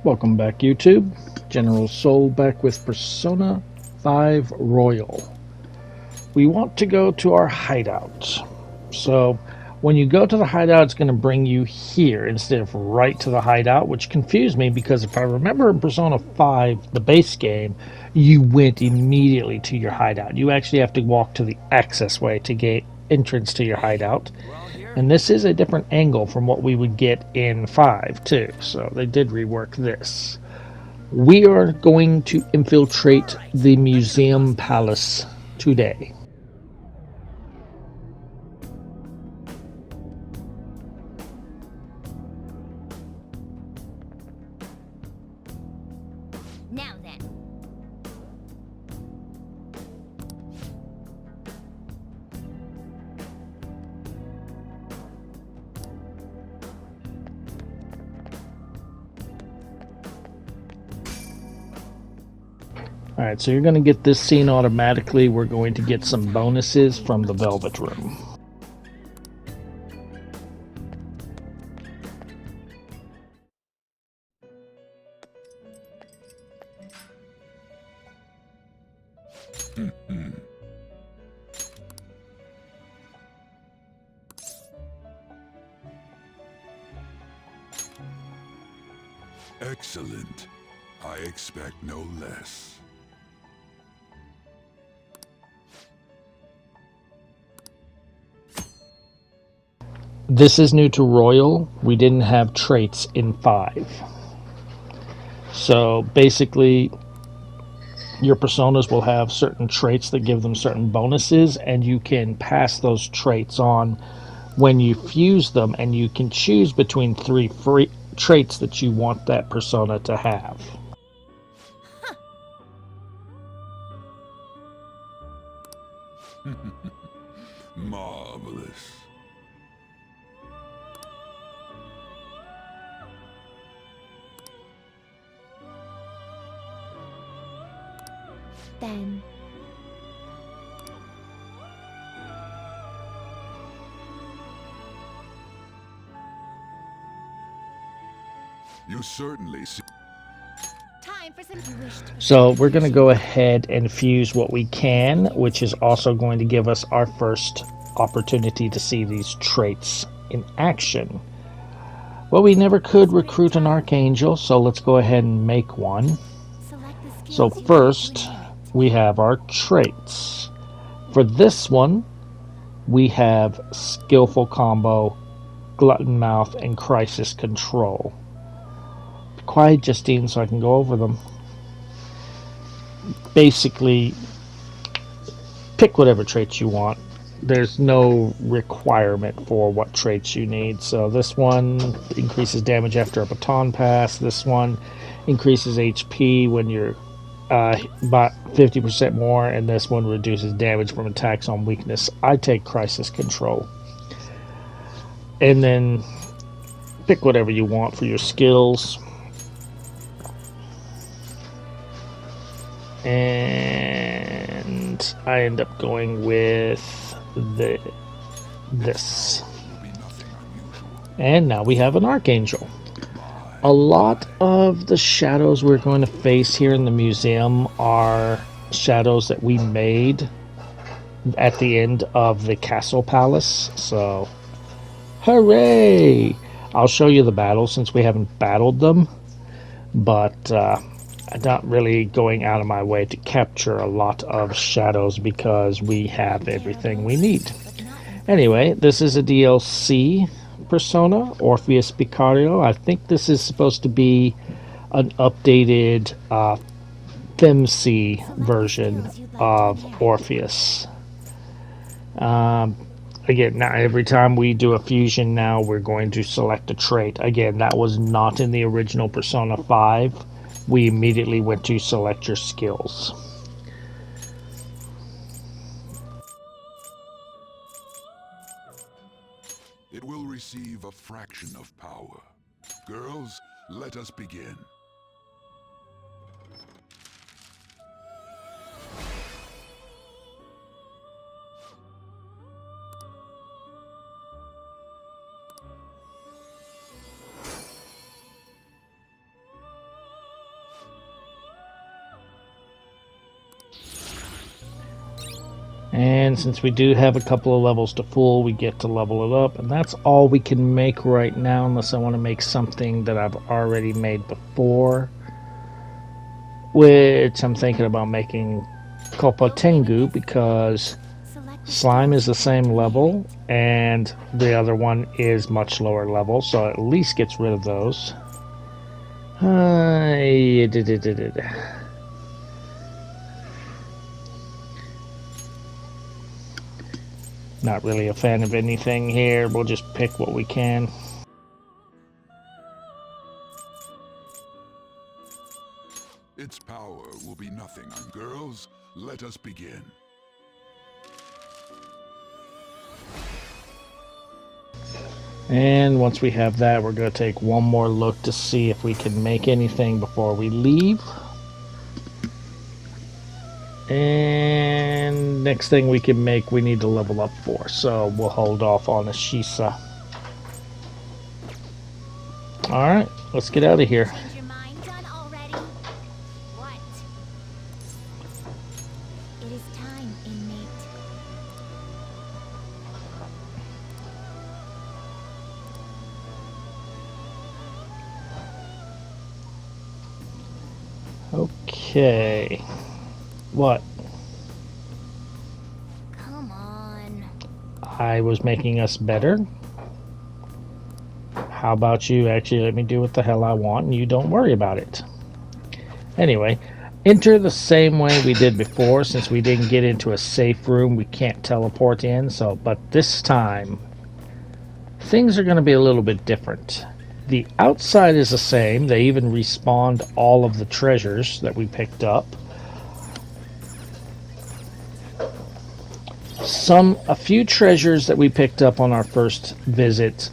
Welcome back, YouTube. General Soul back with Persona 5 Royal. We want to go to our hideout. So when you go to the hideout, it's going to bring you here instead of right to the hideout, which confused me because if I remember in Persona 5, the base game, you went immediately to your hideout. You actually have to walk to the access way to get entrance to your hideout. And this is a different angle from what we would get in 5 too. So they did rework this. We are going to infiltrate the museum palace today. Now then. Alright, so you're going to get this scene automatically. We're going to get some bonuses from the Velvet Room. Excellent. I expect no less. This is new to Royal. We didn't have traits in 5. So basically, your personas will have certain traits that give them certain bonuses, and you can pass those traits on when you fuse them, and you can choose between 3 free traits that you want that persona to have. Marvelous. Then. You certainly see. Time for some you wish to. So we're going to go ahead and fuse what we can, which is also going to give us our first opportunity to see these traits in action. Well, we never could recruit an Archangel, so let's go ahead and make one. Select the skills So you want first, to inherit. we have our traits. For this one, we have Skillful Combo, Glutton Mouth, and Crisis Control. Be quiet, Justine, so I can go over them. Basically, pick whatever traits you want. There's no requirement for what traits you need. So this one increases damage after a baton pass. This one increases HP when you're about 50% more, and this one reduces damage from attacks on weakness. I take Crisis Control. And then pick whatever you want for your skills. And I end up going with this. And now we have an Archangel. A lot of the shadows we're going to face here in the museum are shadows that we made at the end of the Castle Palace. So, hooray! I'll show you the battles since we haven't battled them. But I'm not really going out of my way to capture a lot of shadows because we have everything we need. Anyway, this is a DLC persona, Orpheus Vicario. I think this is supposed to be an updated FemC version of Orpheus. Again, now every time we do a fusion now, we're going to select a trait. Again, that was not in the original Persona 5. We immediately went to select your skills. It will receive a fraction of power. Girls, let us begin. And since we do have a couple of levels to full, we get to level it up. And that's all we can make right now, unless I want to make something that I've already made before. Which I'm thinking about making Kopotengu, because Select the slime skill. is the same level and the other one is much lower level, so at least gets rid of those. Not really a fan of anything here. We'll just pick what we can. Its power will be nothing. Girls, let us begin. And once we have that, we're going to take one more look to see if we can make anything before we leave. And next thing we can make, we need to level up for. So we'll hold off on the Shisa. Alright, let's get out of here. Change your mind done already? What? It is time, inmate. Okay. What? Come on. I was making us better? How about you actually let me do what the hell I want and you don't worry about it? Anyway, enter the same way we did before. Since we didn't get into a safe room, we can't teleport in. But this time, things are going to be a little bit different. The outside is the same. They even respawned all of the treasures that we picked up. A few treasures that we picked up on our first visit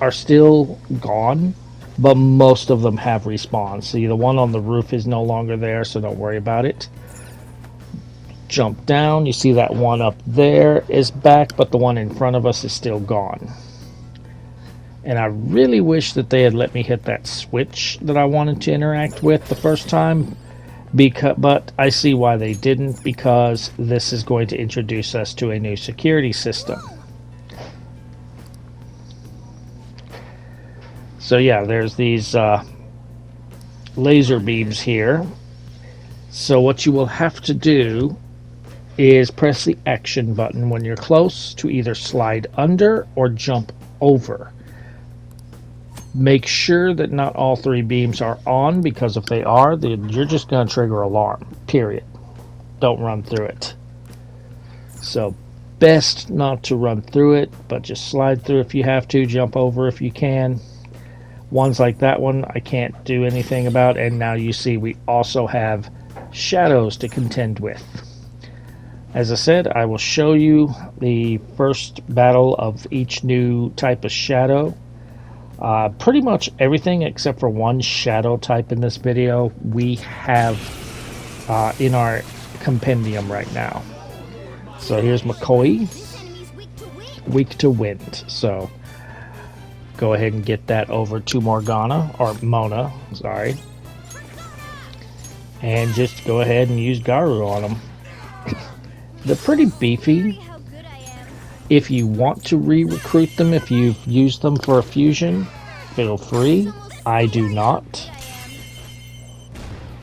are still gone, but most of them have respawned. See, the one on the roof is no longer there, so don't worry about it. Jump down, you see that one up there is back, but the one in front of us is still gone. And I really wish that they had let me hit that switch that I wanted to interact with the first time, but I see why they didn't, because this is going to introduce us to a new security system. So yeah, there's these laser beams here. So what you will have to do is press the action button when you're close to either slide under or jump over. Make sure that not all three beams are on, because if they are, then you're just going to trigger alarm, period. Don't run through it. So best not to run through it, but just slide through if you have to, jump over if you can. Ones like that one I can't do anything about, and now you see we also have shadows to contend with. As I said, I will show you the first battle of each new type of shadow. Pretty much everything except for one shadow type in this video we have in our compendium right now. So here's McCoy, This enemy's weak to wind. weak to wind. So go ahead and get that over to Morgana, or Mona, sorry. And just go ahead and use Garu on them. They're pretty beefy. How good I am. If you want to re-recruit them, if you've used them for a fusion, feel free. I do not.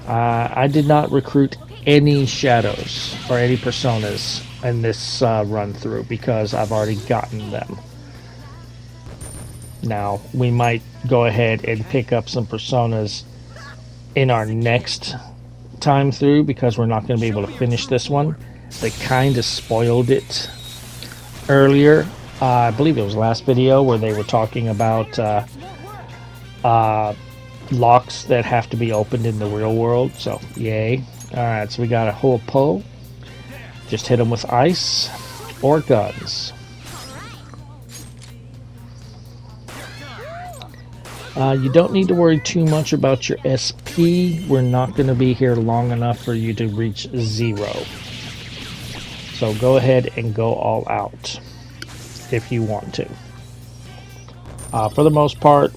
I did not recruit any shadows or any personas in this run through, because I've already gotten them. Now, we might go ahead and pick up some personas in our next time through, because we're not going to be able to finish this one. They kind of spoiled it earlier. I believe it was last video where they were talking about locks that have to be opened in the real world. So, yay. Alright, so we got a whole pull. Just hit them with ice or guns. You don't need to worry too much about your SP. We're not going to be here long enough for you to reach 0. So go ahead and go all out if you want to. For the most part,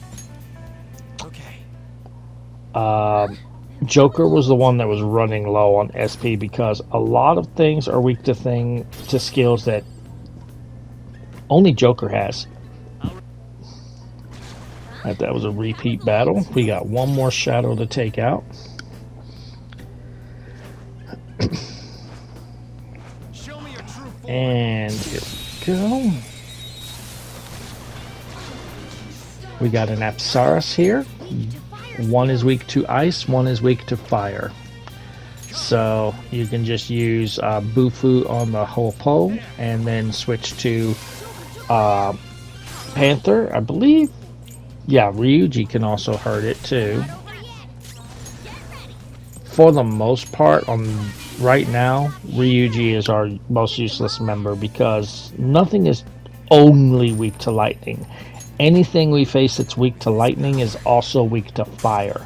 Joker was the one that was running low on SP because a lot of things are weak to skills that only Joker has. That was a repeat battle. We got one more shadow to take out. And here we go. We got an Apsaris here. One is weak to ice, one is weak to fire. So you can just use Bufu on the Hopo and then switch to Panther, I believe. Yeah, Ryuji can also hurt it too. For the most part, right now, Ryuji is our most useless member because nothing is only weak to lightning. Anything we face that's weak to lightning is also weak to fire.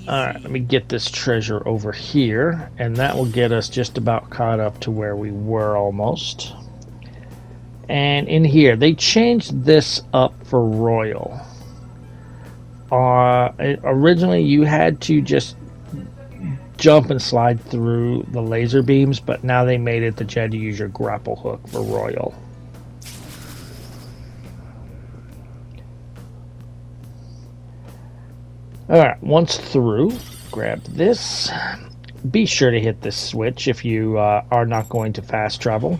Alright, let me get this treasure over here, and that will get us just about caught up to where we were almost. And in here, they changed this up for Royal. Originally, you had to just jump and slide through the laser beams, but now they made it that you had to use your grapple hook for Royal. Alright, once through, grab this. Be sure to hit this switch if you are not going to fast travel.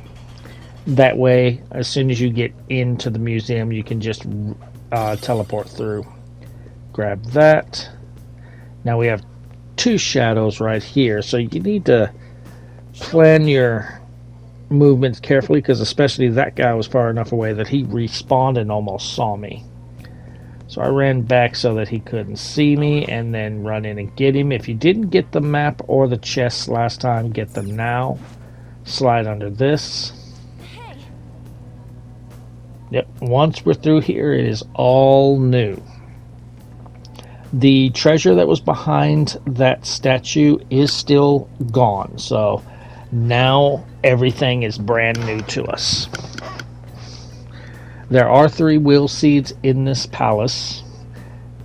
That way, as soon as you get into the museum, you can just teleport through. Grab that. Now we have two shadows right here, so you need to plan your movements carefully, because especially that guy was far enough away that he respawned and almost saw me. So I ran back so that he couldn't see me, and then run in and get him. If you didn't get the map or the chests last time, get them now. Slide under this. Yep, once we're through here, it is all new. The treasure that was behind that statue is still gone, so now everything is brand new to us. There are 3 will seeds in this palace,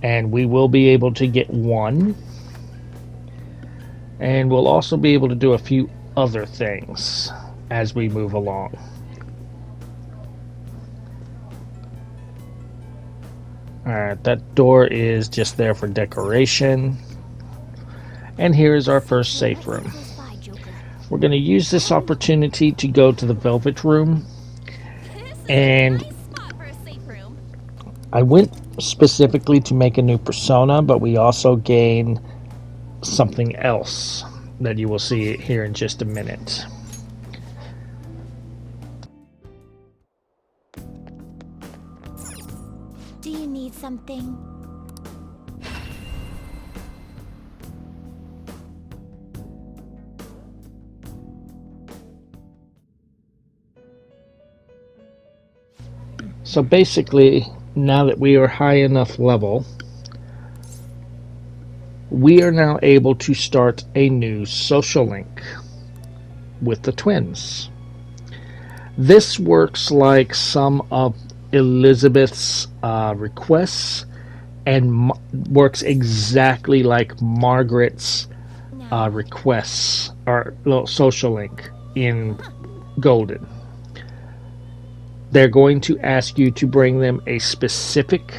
and we will be able to get one. And we'll also be able to do a few other things as we move along. Alright, that door is just there for decoration. And here is our first safe room. We're going to use this opportunity to go to the Velvet Room. And I went specifically to make a new persona, but we also gain something else that you will see here in just a minute. Do you need something? So basically, now that we are high enough level, we are now able to start a new social link with the twins. This works like some of Elizabeth's requests, and works exactly like Margaret's requests or little social link in Golden. They're going to ask you to bring them a specific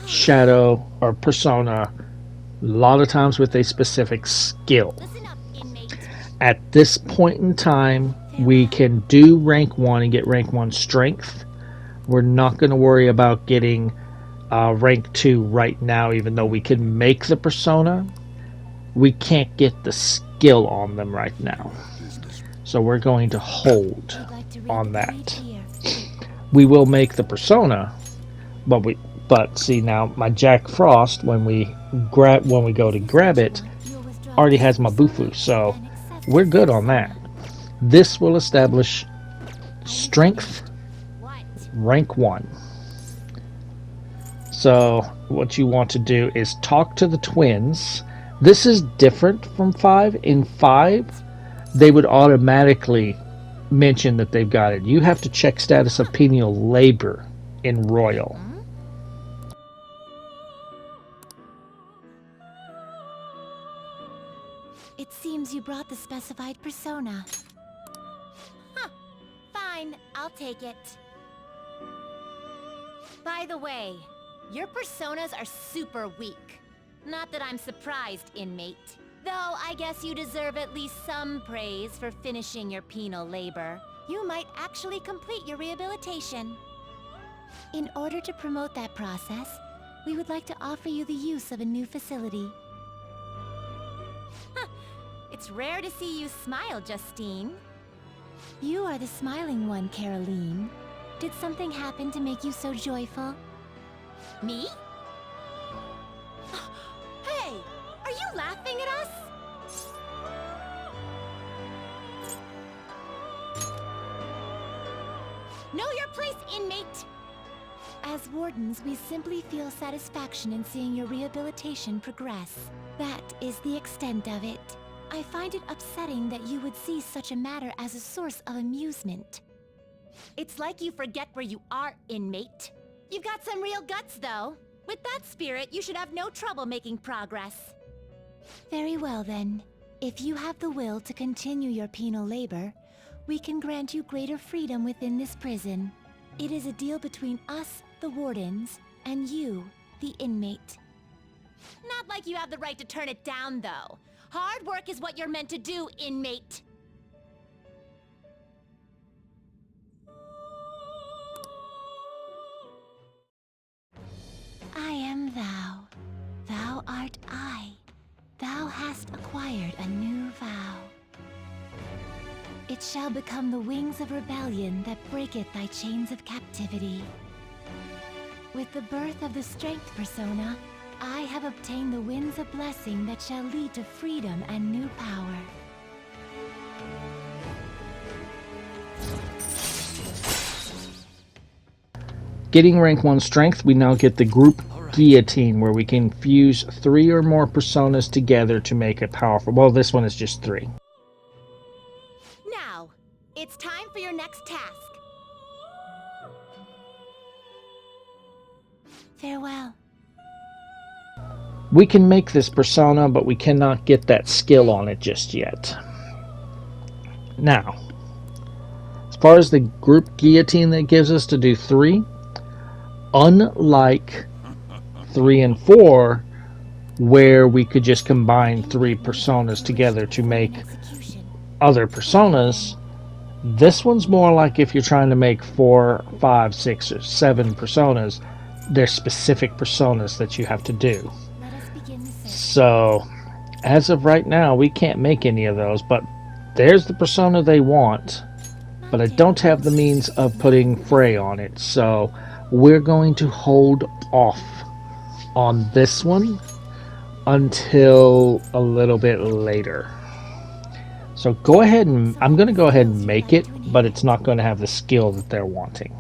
shadow or persona, a lot of times with a specific skill. At this point in time, we can do rank 1 and get rank 1 strength. We're not going to worry about getting rank 2 right now, even though we can make the persona. We can't get the skill on them right now. So we're going to hold on that. We will make the persona, but see now my Jack Frost, when we go to grab it, already has my Bufu, so we're good on that. This will establish strength rank 1. So what you want to do is talk to the twins. This is different from 5. In 5, they would automatically mention that they've got it. You have to check status of penial labor in Royal. It seems you brought the specified persona. Huh. Fine, I'll take it. By the way, your personas are super weak. Not that I'm surprised, inmate. Though I guess you deserve at least some praise for finishing your penal labor. You might actually complete your rehabilitation. In order to promote that process, we would like to offer you the use of a new facility. Huh. It's rare to see you smile, Justine. You are the smiling one, Caroline. Did something happen to make you so joyful? Me? Hey! Are you laughing at us? Know your place, inmate! As wardens, we simply feel satisfaction in seeing your rehabilitation progress. That is the extent of it. I find it upsetting that you would see such a matter as a source of amusement. It's like you forget where you are, inmate. You've got some real guts, though. With that spirit, you should have no trouble making progress. Very well, then. If you have the will to continue your penal labor, we can grant you greater freedom within this prison. It is a deal between us, the wardens, and you, the inmate. Not like you have the right to turn it down, though. Hard work is what you're meant to do, inmate. I am thou. Thou art I. Thou hast acquired a new vow. It shall become the wings of rebellion that breaketh thy chains of captivity. With the birth of the strength persona, I have obtained the winds of blessing that shall lead to freedom and new power. Getting rank 1 strength, we now get the group guillotine, where we can fuse 3 or more personas together to make it powerful. Well, this one is just 3. Now, it's time for your next task. Farewell. We can make this persona, but we cannot get that skill on it just yet. Now, as far as the group guillotine that gives us to do 3, unlike 3 and 4, where we could just combine 3 personas together to make other personas, this one's more like if you're trying to make 4, 5, 6, or 7 personas, there's specific personas that you have to do. So, as of right now, we can't make any of those, but there's the persona they want, but I don't have the means of putting Frey on it, so we're going to hold off on this one until a little bit later. So go ahead and I'm going to go ahead and make it, but it's not going to have the skill that they're wanting.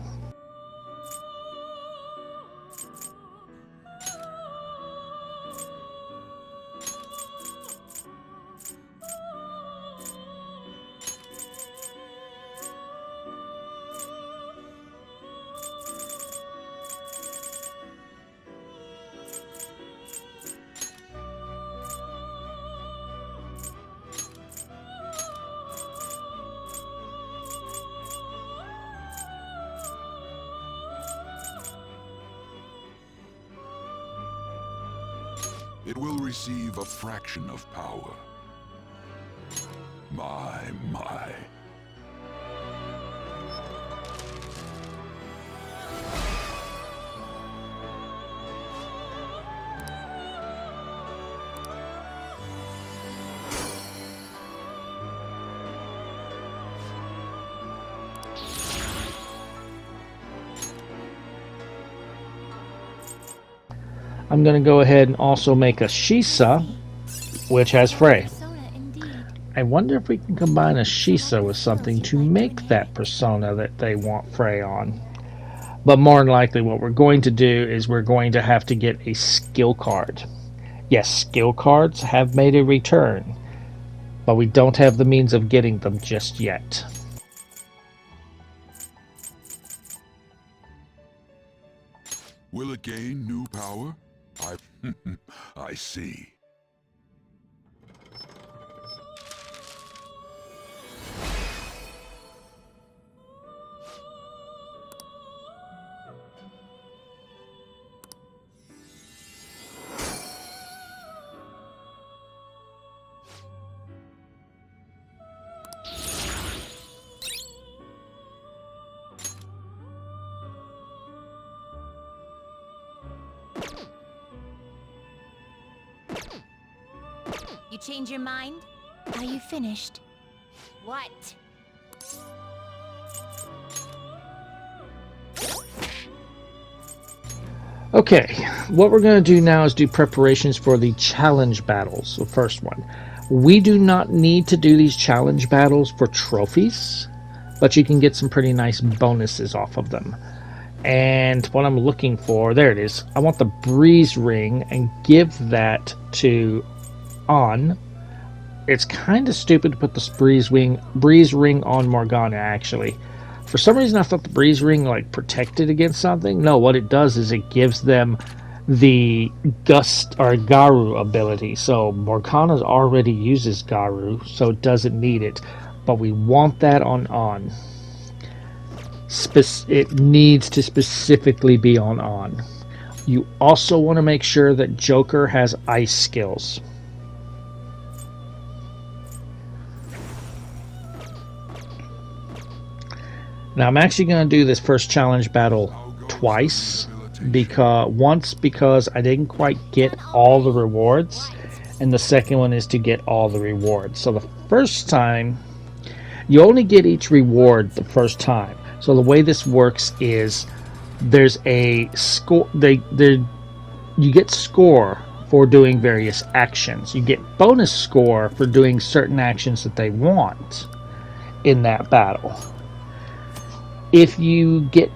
It will receive a fraction of power. My. I'm going to go ahead and also make a Shisa, which has Frey. I wonder if we can combine a Shisa with something to make that persona that they want Frey on. But more than likely what we're going to do is we're going to have to get a skill card. Yes, skill cards have made a return, but we don't have the means of getting them just yet. Will it gain new power? I... I see. You change your mind? Are you finished? What? Okay, what we're going to do now is do preparations for the challenge battles, the first one. We do not need to do these challenge battles for trophies, but you can get some pretty nice bonuses off of them. And what I'm looking for, there it is. I want the breeze ring and give that to On. It's kind of stupid to put the breeze ring on Morgana, actually. For some reason, I thought the breeze ring like protected against something. No, what it does is it gives them the gust or Garu ability. So Morgana already uses Garu, so it doesn't need it. But we want that on. It needs to specifically be on. You also want to make sure that Joker has ice skills. Now I'm actually going to do this first challenge battle twice, because I didn't quite get all the rewards, and the second one is to get all the rewards. So the first time, you only get each reward the first time. So the way this works is there's a score. You get score for doing various actions. You get bonus score for doing certain actions that they want in that battle. If you get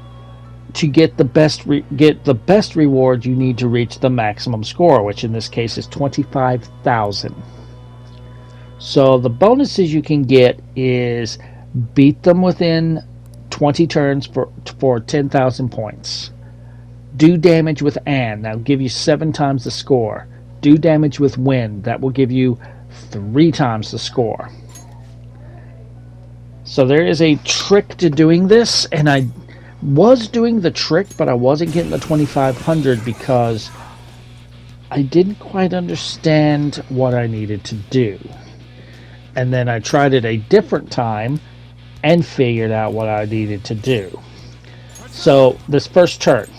the best reward, you need to reach the maximum score, which in this case is 25,000. So the bonuses you can get is beat them within 20 turns for 10,000 points. Do damage with Anne, that'll give you 7 times the score. Do damage with Wind, that will give you 3 times the score. So there is a trick to doing this, and I was doing the trick, but I wasn't getting the 2,500 because I didn't quite understand what I needed to do. And then I tried it a different time and figured out what I needed to do. So this first turn,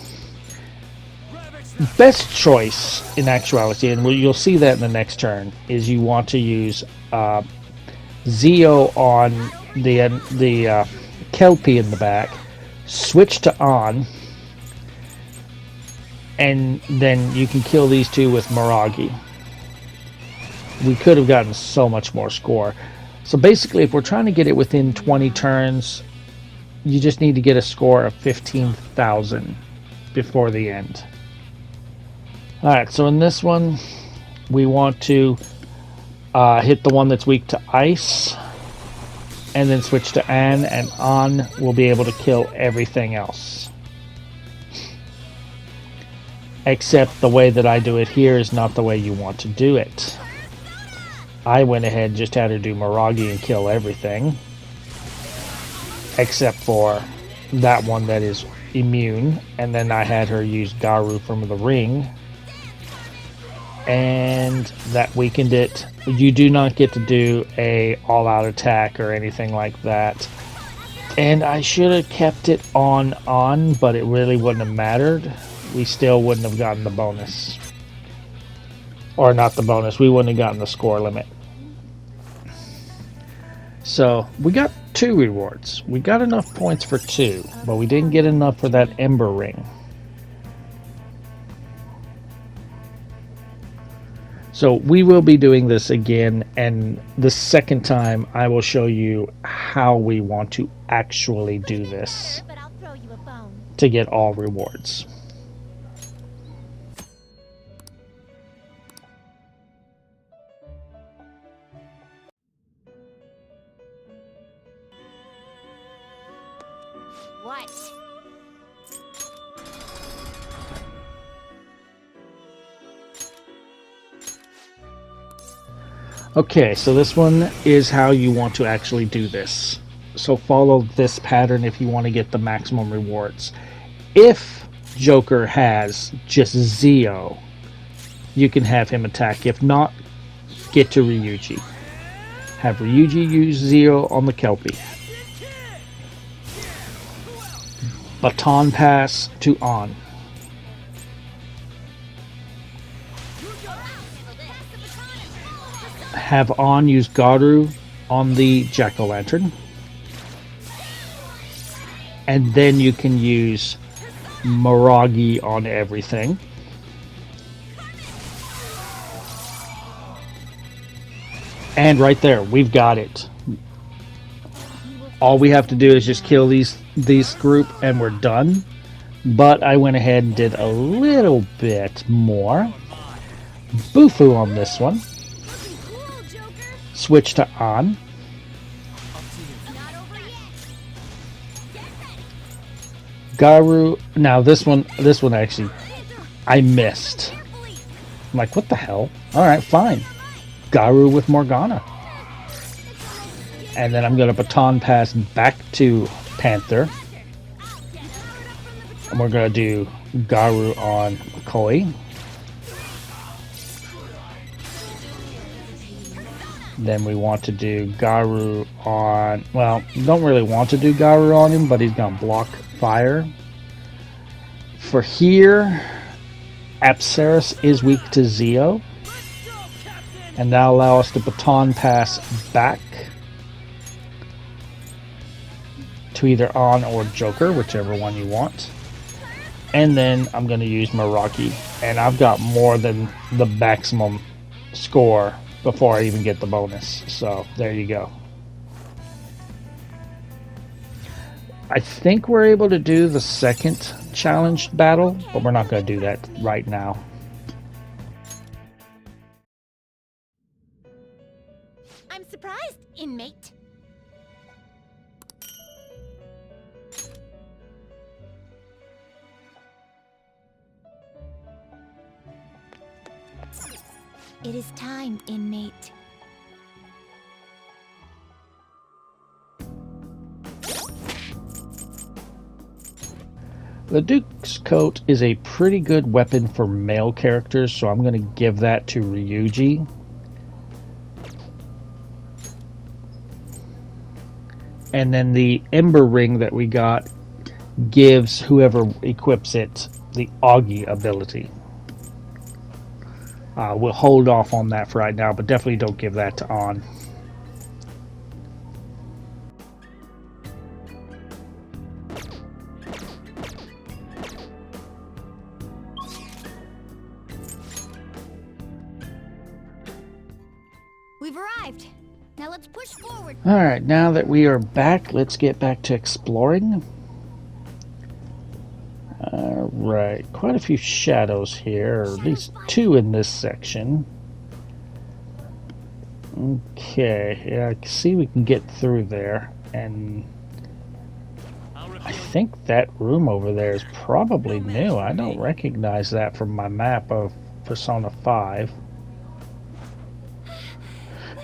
best choice in actuality, and you'll see that in the next turn, is you want to use Zeo on the Kelpie in the back, switch to On, and then you can kill these two with Miragi. We could have gotten so much more score. So basically, if we're trying to get it within 20 turns, you just need to get a score of 15,000 before the end. Alright, so in this one, we want to hit the one that's weak to ice, and then switch to Anne, and On will be able to kill everything else. Except the way that I do it here is not the way you want to do it. I went ahead and just had her do Miragi and kill everything. Except for that one that is immune. And then I had her use Garu from the ring. And that weakened it. You do not get to do a all-out attack or anything like that. And I should have kept it on, but it really wouldn't have mattered. We still wouldn't have gotten the bonus. Or not the bonus, we wouldn't have gotten the score limit. So, we got 2 rewards. We got enough points for 2, but we didn't get enough for that Ember Ring. So we will be doing this again, and the second time I will show you how we want to actually do this to get all rewards. What? Okay, so this one is how you want to actually do this. So follow this pattern if you want to get the maximum rewards. If Joker has just Zio, you can have him attack. If not, get to Ryuji. Have Ryuji use Zio on the Kelpie. Baton pass to On. Have On use Garu on the Jack-o'-lantern. And then you can use Miragi on everything. And right there, we've got it. All we have to do is just kill these group and we're done. But I went ahead and did a little bit more. Bufu on this one. Switch to On. Garu. Now this one actually I missed. I'm like, what the hell? Alright, fine. Garu with Morgana. And then I'm going to baton pass back to Panther. And we're going to do Garu on McCoy. Then we want to do Garu on... Well, don't really want to do Garu on him, but he's going to block fire. For here, Apsaris is weak to Zio. And that'll allow us to baton pass back to either On or Joker, whichever one you want. And then I'm going to use Miragi. And I've got more than the maximum score before I even get the bonus. So there you go. I think we're able to do the second challenged battle, but we're not going to do that right now. I'm surprised, inmate. It is time, inmate. The Duke's Coat is a pretty good weapon for male characters, so I'm going to give that to Ryuji. And then the Ember Ring that we got gives whoever equips it the Augie ability. We'll hold off on that for right now, but definitely don't give that to On. We've arrived. Now let's push forward. Alright, now that we are back, let's get back to exploring. Alright, quite a few shadows here, or at least two in this section. Okay, yeah, I can see we can get through there, and I think that room over there is probably new. I don't recognize that from my map of Persona 5.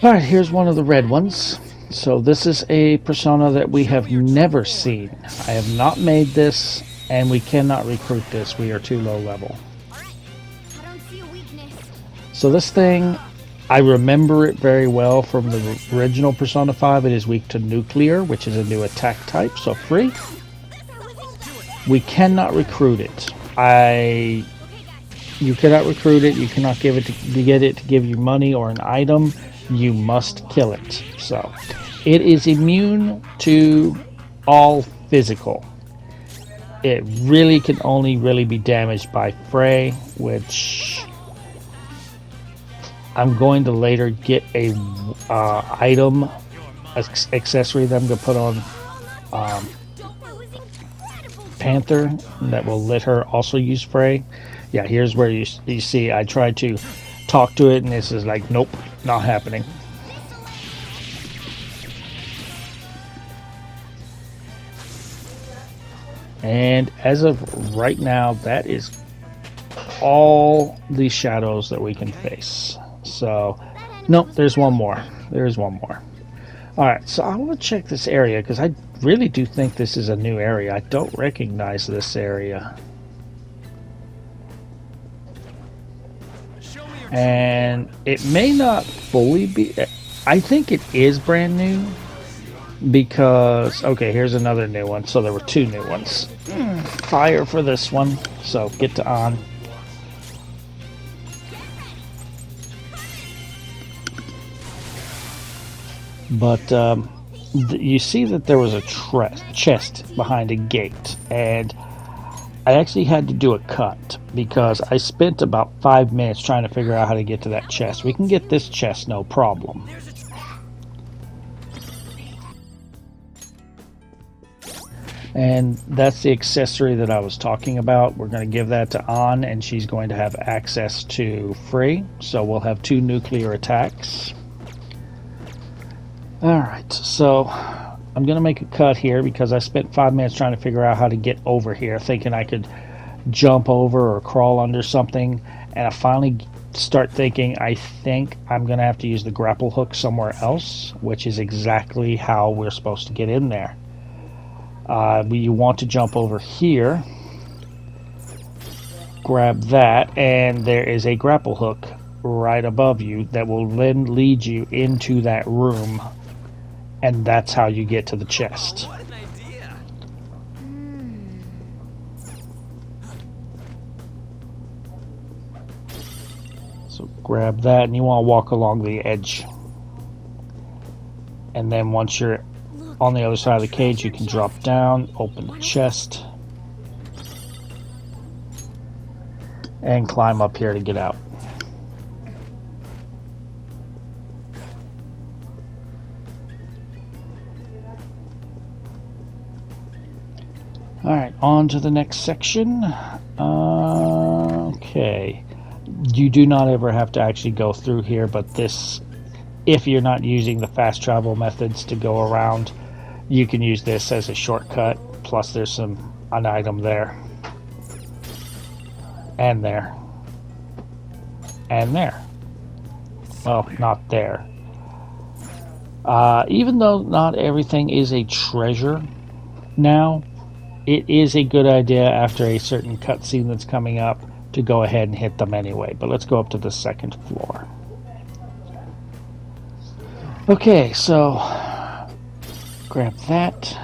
Alright, here's one of the red ones. So this is a persona that we have never seen. I have not made this, and we cannot recruit this. We are too low level. So this thing, I remember it very well from the original Persona 5. It is weak to nuclear, which is a new attack type, so free. We cannot recruit it. You cannot recruit it. You cannot give it to get it to give you money or an item. You must kill it. So it is immune to all physical. It really can only really be damaged by Frey, which I'm going to later get a item accessory that I'm going to put on Panther that will let her also use Frey. Yeah, here's where you see I tried to talk to it and this is like, nope, not happening. And as of right now, that is all the shadows that we can face. So Nope, there's one more. There's one more. Alright, so I want to check this area because I really do think this is a new area. I don't recognize this area. And it may not fully be... I think it is brand new because... Okay, here's another new one. So there were two new ones. Fire for this one. So get to on. But you see that there was a chest behind a gate, and I actually had to do a cut because I spent about 5 minutes trying to figure out how to get to that chest. We can get this chest, no problem. And that's the accessory that I was talking about. We're going to give that to An, and she's going to have access to Free. So we'll have 2 nuclear attacks. Alright, so I'm going to make a cut here because I spent 5 minutes trying to figure out how to get over here, thinking I could jump over or crawl under something. And I finally start thinking, I think I'm going to have to use the grapple hook somewhere else, which is exactly how we're supposed to get in there. You want to jump over here, grab that, and there is a grapple hook right above you that will then lead you into that room, and that's how you get to the chest. What an idea. So grab that, and you want to walk along the edge. And then once you're on the other side of the cage, you can drop down, open the chest, and climb up here to get out. Alright, on to the next section. Okay. You do not ever have to actually go through here, but this, if you're not using the fast travel methods to go around, you can use this as a shortcut. Plus there's an item there. And there. And there. Well, not there. Even though not everything is a treasure now, it is a good idea after a certain cutscene that's coming up to go ahead and hit them anyway. But let's go up to the second floor. Okay, so grab that,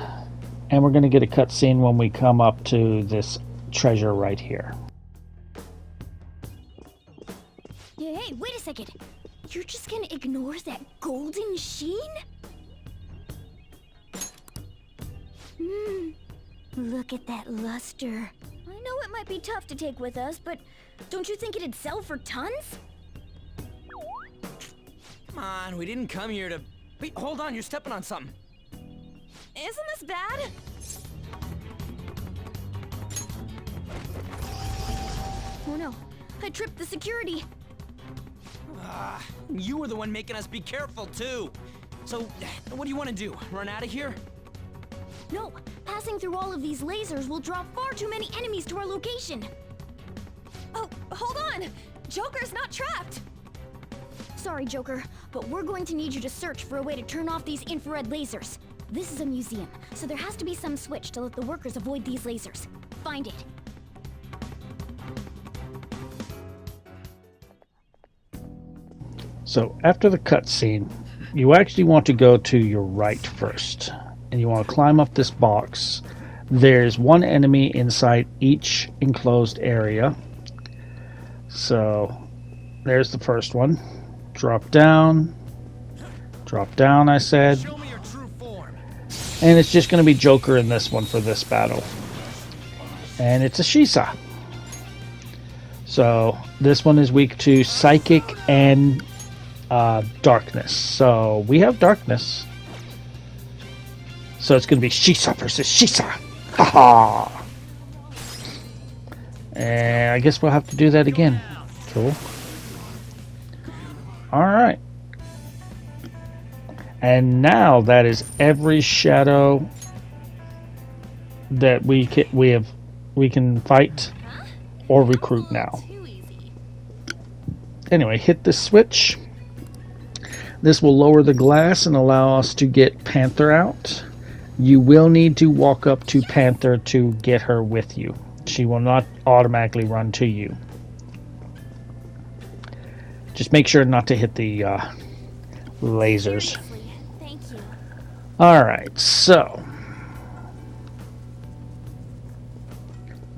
and we're going to get a cutscene when we come up to this treasure right here. Hey, wait a second. You're just gonna ignore that golden sheen? Look at that luster. I know it might be tough to take with us, but don't you think it'd sell for tons? Come on, we didn't come here to... Wait, hold on, you're stepping on something. Isn't this bad? Oh no, I tripped the security. You were the one making us be careful, too. So, what do you want to do? Run out of here? No, passing through all of these lasers will draw far too many enemies to our location. Oh, hold on! Joker's not trapped! Sorry, Joker, but we're going to need you to search for a way to turn off these infrared lasers. This is a museum, so there has to be some switch to let the workers avoid these lasers. Find it. So after the cutscene, you actually want to go to your right first, and you want to climb up this box. There's one enemy inside each enclosed area. So there's the first one. Drop down, I said. Show me your true form. And it's just going to be Joker in this one for this battle. And it's a Shisa. So this one is weak to Psychic and Darkness. So we have Darkness. So it's going to be Shisa versus Shisa. Haha. And I guess we'll have to do that again. Cool. Alright. And now that is every shadow that we can fight or recruit now. Anyway, hit the switch This will lower the glass and allow us to get Panther out. You will need to walk up to Panther to get her with you. She will not automatically run to you. Just make sure not to hit the lasers. Thank you. Alright, so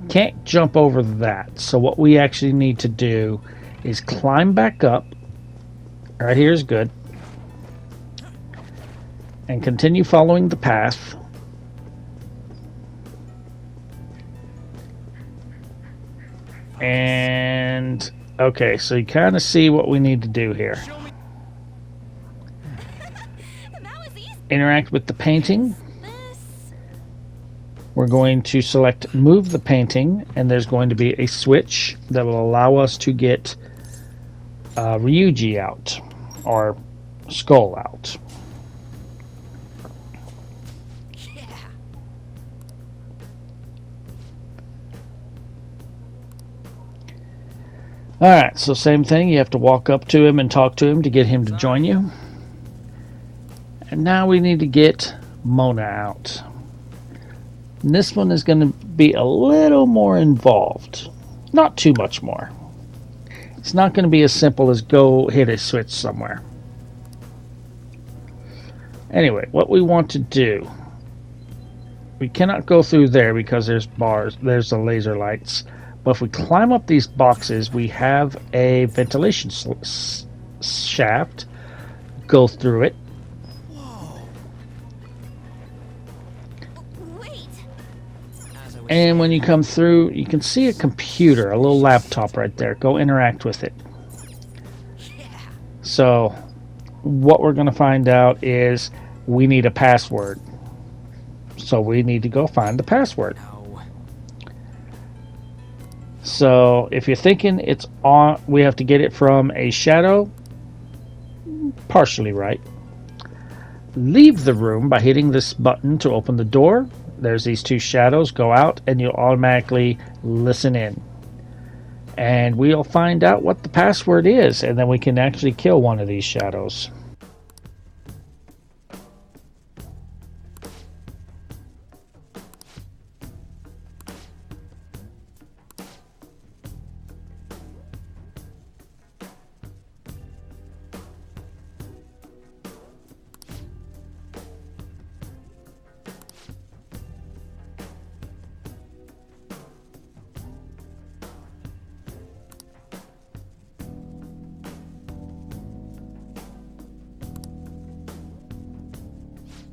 can't jump over that. So what we actually need to do is climb back up. Right here is good. And continue following the path. And okay, so you kind of see what we need to do here. That was easy. Interact with the painting. This. We're going to select move the painting, and there's going to be a switch that will allow us to get Ryuji out, or Skull out. Yeah. Alright, so same thing. You have to walk up to him and talk to him to get him to join you. And now we need to get Mona out. And this one is going to be a little more involved. Not too much more. It's not going to be as simple as go hit a switch somewhere. Anyway, what we want to do, we cannot go through there because there's bars, there's the laser lights. But if we climb up these boxes, we have a ventilation shaft. Go through it. Wait. And when you come through, you can see a computer, a little laptop right there. Go interact with it. So, what we're going to find out is we need a password. So we need to go find the password. So if you're thinking it's on, we have to get it from a shadow, partially right. Leave the room by hitting this button to open the door. There's these two shadows. Go out and you'll automatically listen in. And we'll find out what the password is, and then we can actually kill one of these shadows.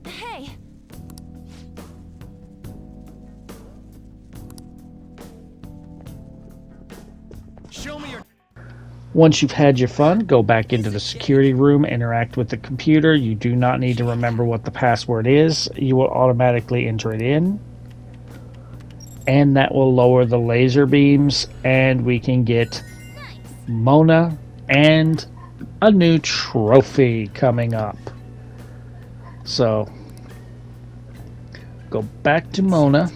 Hey. Show me your. Once you've had your fun, go back into the security room, interact with the computer. You do not need to remember what the password is. You will automatically enter it in. And that will lower the laser beams, and we can get Mona and a new trophy coming up. So, go back to Mona.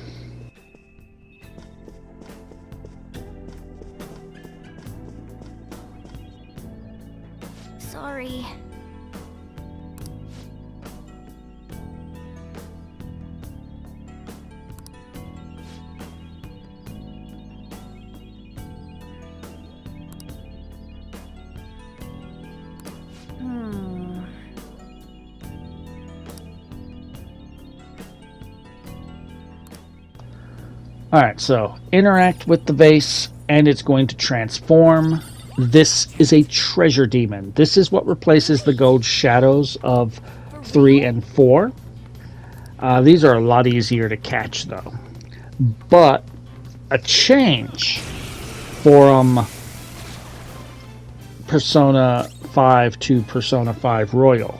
Sorry. Alright, so interact with the vase and it's going to transform. This is a treasure demon. This is what replaces the gold shadows of 3 and 4. These are a lot easier to catch though. But a change from Persona 5 to Persona 5 Royal.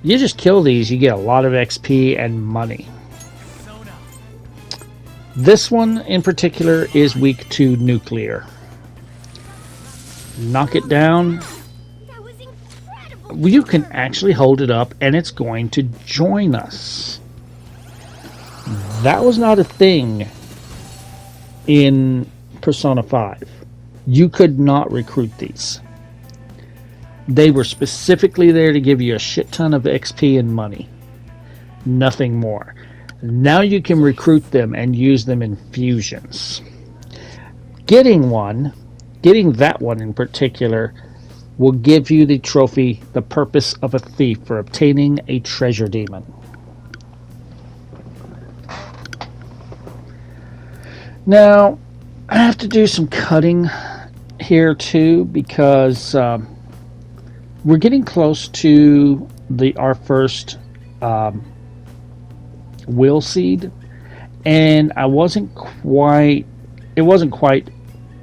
You just kill these, you get a lot of XP and money. This one in particular is weak to nuclear. Knock it down. That was incredible. You can actually hold it up and it's going to join us. That was not a thing in Persona 5. You could not recruit these. They were specifically there to give you a shit ton of XP and money. Nothing more. Now you can recruit them and use them in fusions. Getting that one in particular, will give you the trophy, The Purpose of a Thief, for obtaining a treasure demon. Now, I have to do some cutting here too, because we're getting close to our first will seed, and it wasn't quite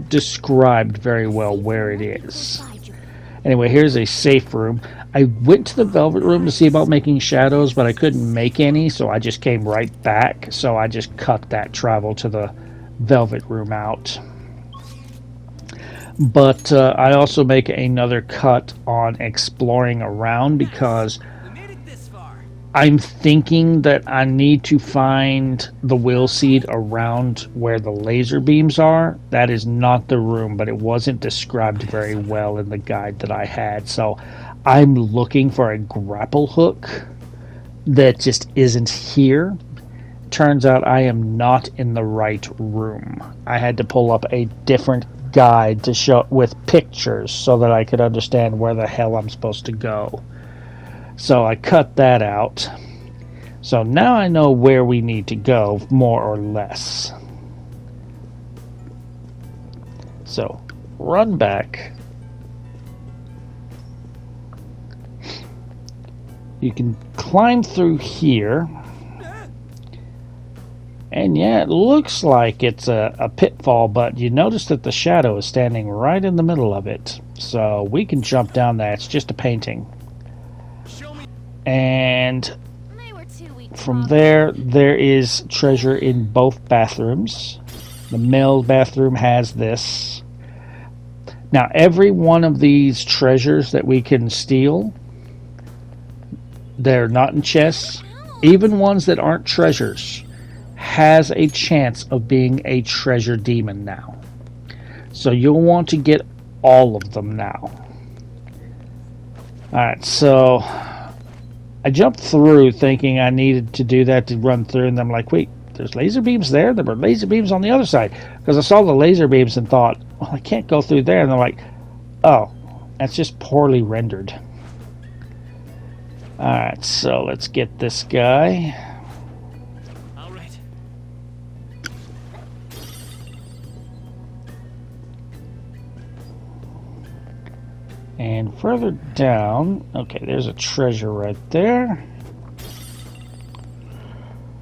described very well where it is. Anyway, here's a safe room. I went to the Velvet Room to see about making shadows, but I couldn't make any, so I just came right back. So I just cut that travel to the Velvet Room out. But I also make another cut on exploring around, because I'm thinking that I need to find the will seed around where the laser beams are. That is not the room, but it wasn't described very well in the guide that I had. So I'm looking for a grapple hook that just isn't here. Turns out I am not in the right room. I had to pull up a different guide to show with pictures so that I could understand where the hell I'm supposed to go. So I cut that out. So now I know where we need to go, more or less. So run back. You can climb through here. And yeah, it looks like it's a pitfall, but you notice that the shadow is standing right in the middle of it. So we can jump down that. It's just a painting. And from there is treasure in both bathrooms. The male bathroom has this. Now, every one of these treasures that we can steal, they're not in chests. Even ones that aren't treasures has a chance of being a treasure demon now. So you'll want to get all of them now. Alright, so I jumped through thinking I needed to do that to run through, and I'm like, wait, there's laser beams there? There were laser beams on the other side. Because I saw the laser beams and thought, well, I can't go through there. And they're like, oh, that's just poorly rendered. Alright, so let's get this guy. All right. And further down, okay, there's a treasure right there.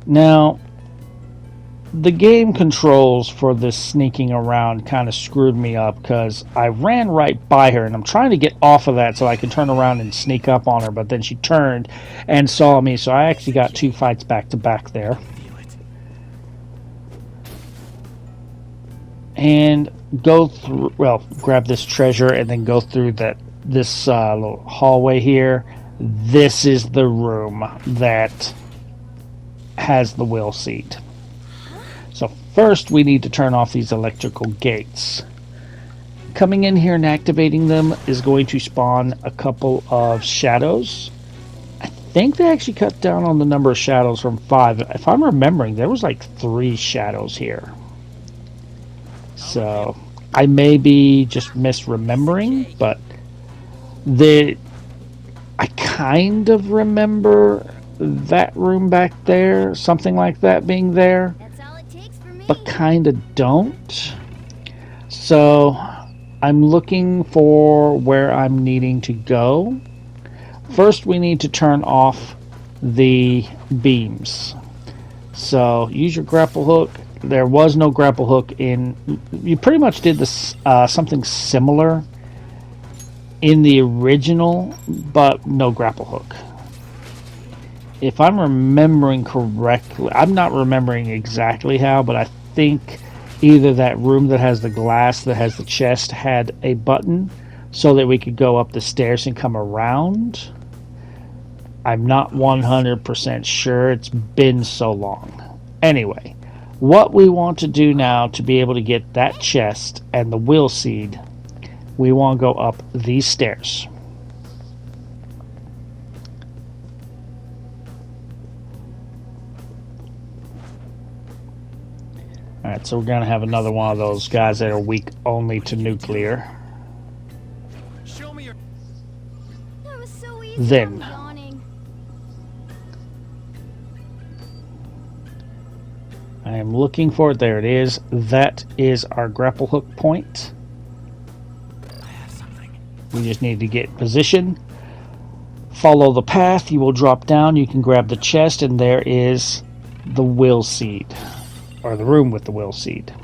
Now, the game controls for this sneaking around kind of screwed me up, because I ran right by her and I'm trying to get off of that so I can turn around and sneak up on her, but then she turned and saw me, so I actually got 2 fights back to back there. And go through, well, grab this treasure and then go through this little hallway here. This is the room that has the will seed. So first we need to turn off these electrical gates. Coming in here and activating them is going to spawn a couple of shadows. I think they actually cut down on the number of shadows from 5. If I'm remembering, there was like 3 shadows here. So I may be just misremembering, but I kind of remember that room back there, something like that being there, but kind of don't. So I'm looking for where I'm needing to go. First, we need to turn off the beams. So use your grapple hook. There was no grapple hook in. You pretty much did this something similar in the original, but no grapple hook. If I'm remembering correctly, I'm not remembering exactly how, but I think either that room that has the glass that has the chest had a button so that we could go up the stairs and come around. I'm not 100% sure. It's been so long. Anyway, what we want to do now to be able to get that chest and the will seed, we want to go up these stairs. Alright, so we're going to have another one of those guys that are weak only to nuclear. Show me your. That was so easy. Then. I'm yawning. I am looking for it. There it is. That is our grapple hook point. I have something. We just need to get position. Follow the path. You will drop down. You can grab the chest, and there is the will seed. Or the room with the will seed.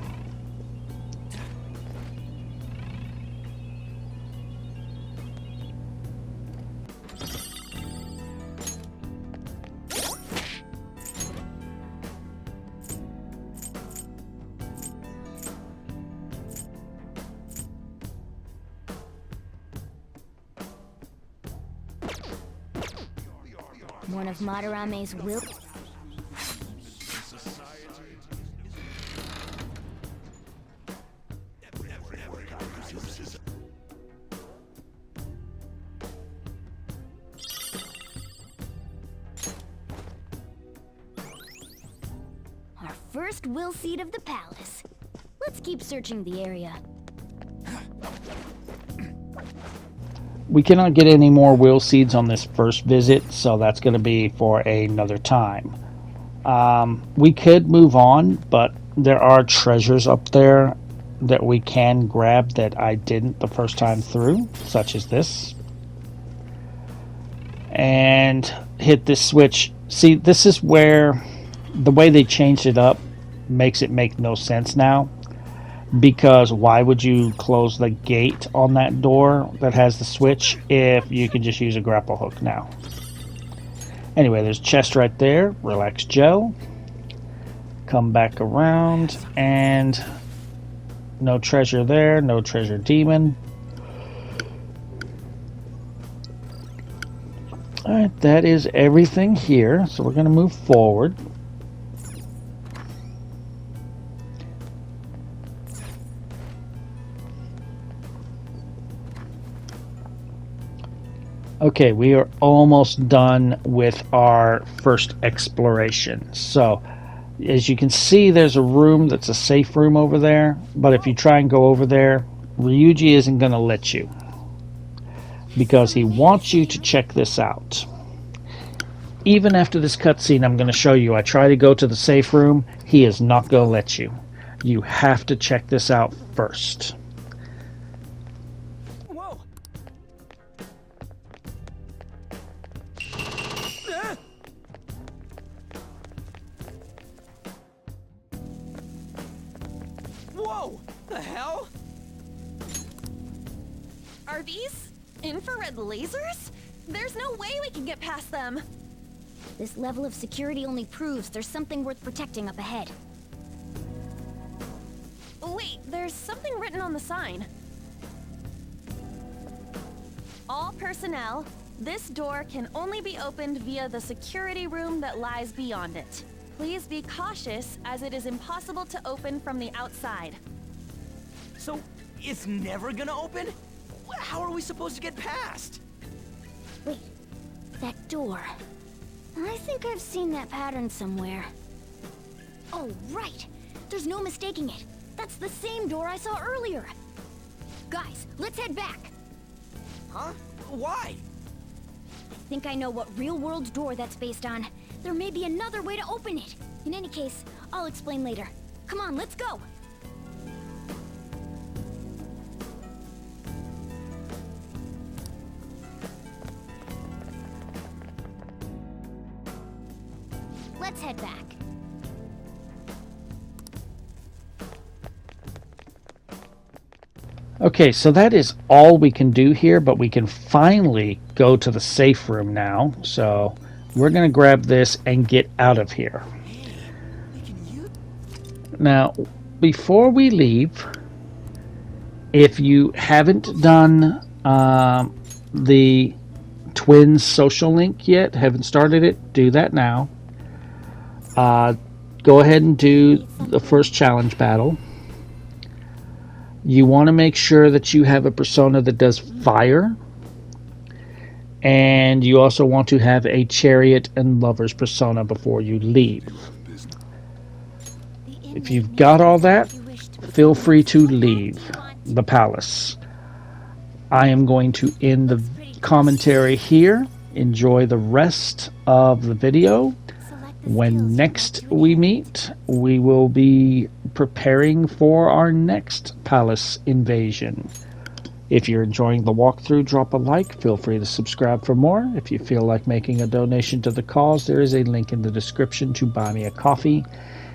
One of Madarame's will. Our first will seed of the palace. Let's keep searching the area. We cannot get any more will seeds on this first visit, so that's going to be for another time. We could move on, but there are treasures up there that we can grab that I didn't the first time through, such as this. And hit this switch. See, this is where the way they changed it up makes it make no sense now. Because why would you close the gate on that door that has the switch if you can just use a grapple hook now? Anyway, there's a chest right there. Relax Joe. Come back around and no treasure there. No treasure demon. Alright, that is everything here. So we're going to move forward. Okay, we are almost done with our first exploration. So, as you can see, there's a room that's a safe room over there. But if you try and go over there, Ryuji isn't going to let you. Because he wants you to check this out. Even after this cutscene I'm going to show you, I try to go to the safe room. He is not going to let you. You have to check this out first. Whoa. Whoa! The hell? Are these infrared lasers? There's no way we can get past them. This level of security only proves there's something worth protecting up ahead. Wait, there's something written on the sign. All personnel, this door can only be opened via the security room that lies beyond it. Please be cautious, as it is impossible to open from the outside. So, it's never gonna open? How are we supposed to get past? Wait, that door. I think I've seen that pattern somewhere. Oh, right! There's no mistaking it. That's the same door I saw earlier. Guys, let's head back. Huh? Why? I think I know what real-world door that's based on. There may be another way to open it. In any case, I'll explain later. Come on, let's go! Let's head back. Okay, so that is all we can do here, but we can finally go to the safe room now. So we're going to grab this and get out of here. Now, before we leave, if you haven't done the Twins social link yet, haven't started it, do that now. Go ahead and do the first challenge battle. You want to make sure that you have a persona that does fire. And you also want to have a chariot and lover's persona before you leave. If you've got all that, You wish to feel free to leave the palace. I am going to end the commentary here. Enjoy the rest of the video. select the When skills next you'd like to we inherit. meet, we will be preparing for our next palace invasion. If you're enjoying the walkthrough, drop a like. Feel free to subscribe for more. If you feel like making a donation to the cause, there is a link in the description to buy me a coffee.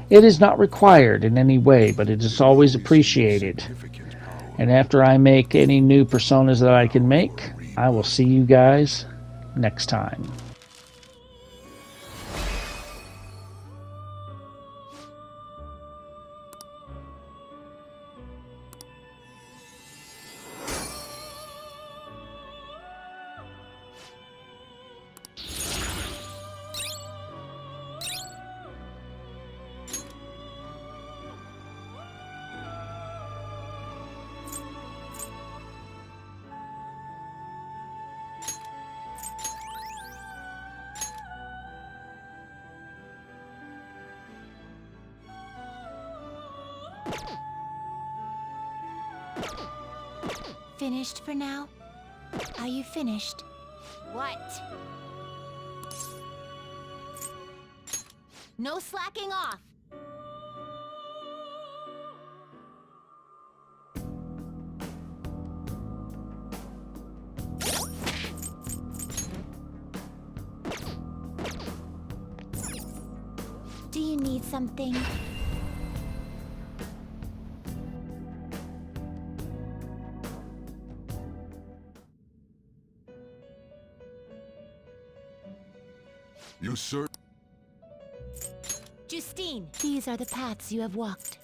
It is not required in any way, but it is always appreciated. Significant power. And after I make any new personas that I can make, I will see you guys next time. Finished for now? Are you finished? What? No slacking off! Do you need something? You search. Justine, these are the paths you have walked.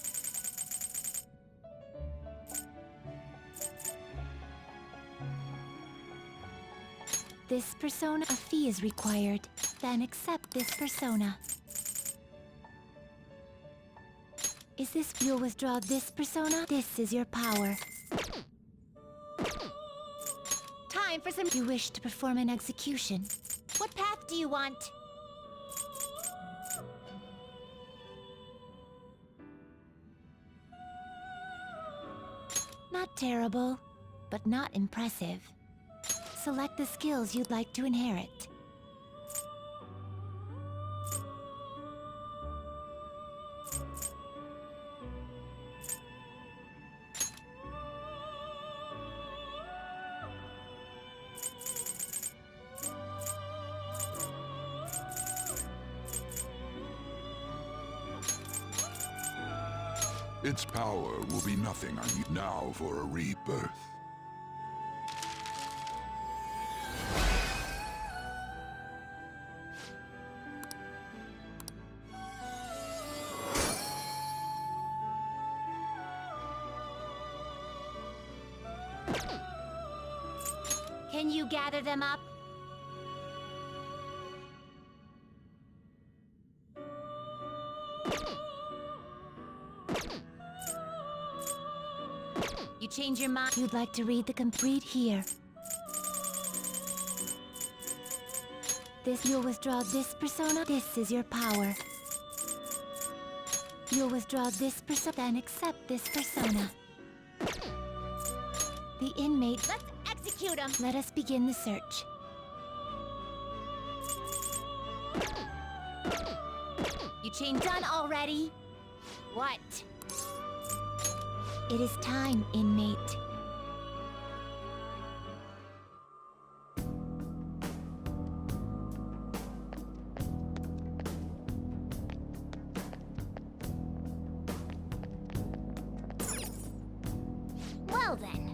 This persona, a fee is required. Then accept this persona. Is this you'll withdraw this persona? This is your power. Time for some. You wish to perform an execution. What path do you want? Not terrible, but not impressive. Select the skills you'd like to inherit. Its power will be nothing I need now for a rebirth. Can you gather them up? You change your mind. You'd like to read the complete here. You'll withdraw this persona. This is your power. You'll withdraw this persona, then accept this persona. The inmate. Let's execute him. Let us begin the search. You changed. Done already? What? It is time, inmate. Well then.